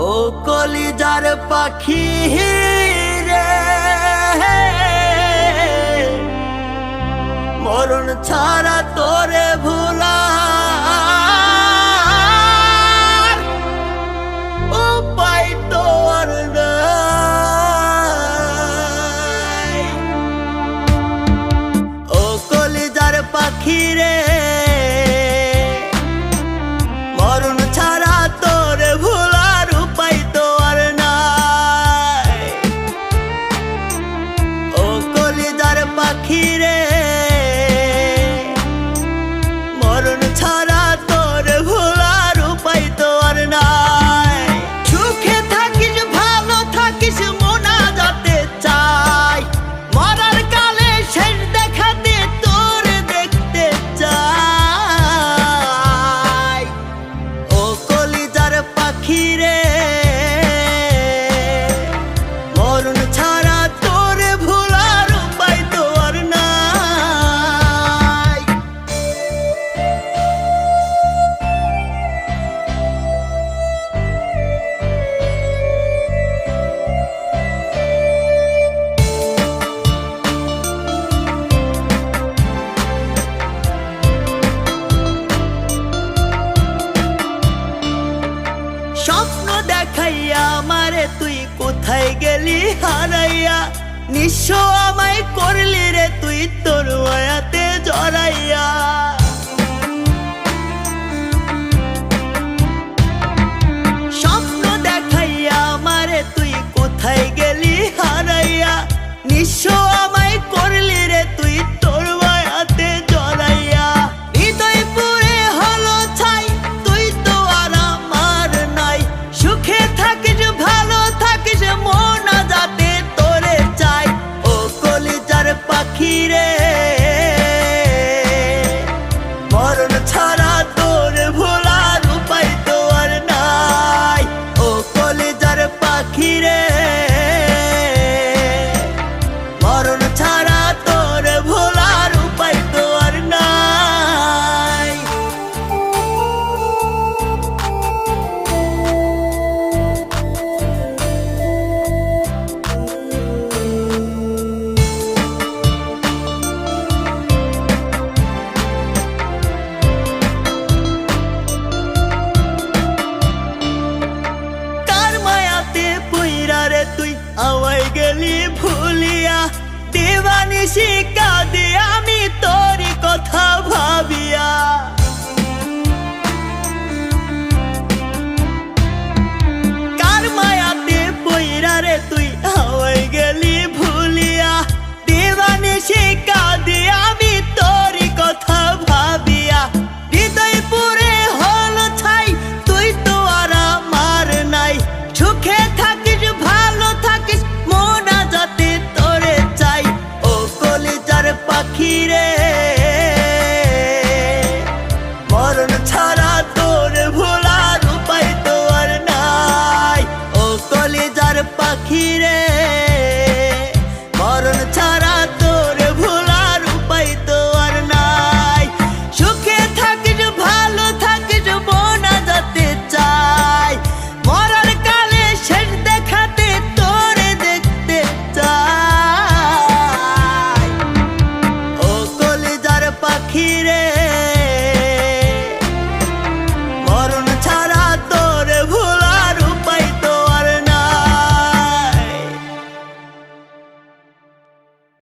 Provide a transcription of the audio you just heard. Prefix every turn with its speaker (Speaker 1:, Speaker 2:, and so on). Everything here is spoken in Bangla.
Speaker 1: ও কলিজার পাখি রে, মরণ ছাড়া তোরে ভুলার উপায় তো আর নাই। ও কলিজার পাখি রে, মরণ ছাড়া তোরে ভুলার উপায় তো আর নাই। ও কলিজার পাখি রে, মরণ ছাড়া তোরে ভুলার উপায় তো আর নাই। সুখে থাকিস ভালো থাকিস মোনা যাতে চাই, মরার কালে শেষ দেখাতে তোর দেখতে চাই। ও কলিজার পাখি রে, মরণ ছাড়া তোরে ভুলার উপায় তো আর নাই। স্বপ্ন দেখাইয়া আমারে তুই কোথায় গেলি হারাইয়া, নিঃস্ব আমায় করলি রে তুই তোর মায়াতে জড়াইয়া। স্বপ্ন দেখাইয়া আমারে তুই কোথায় গেলি হারাইয়া, নিঃস্ব আমায় করলি রে তুই তোর মায়াতে জড়াইয়া। হৃদয় পুরে হলো ছাই, তুই তো আর আমার নাই। সুখে থাকিস ভালো থাকিস মোনা যাতে তোরে চাই। ও কলিজার পাখি রে, মরণ ছাড়া তোরে ভোলার উপায় তো আর নাই। ও কলিজার পাখি রে, মরণ ছাড়া তোরে ভোলার উপায় তো আর নাই। কার মায়াতে পইরা রে তুই আমায় গেলি ভুলিয়া, দেবানিশি কাঁদে আমি তোরই কথা ভাবিয়া।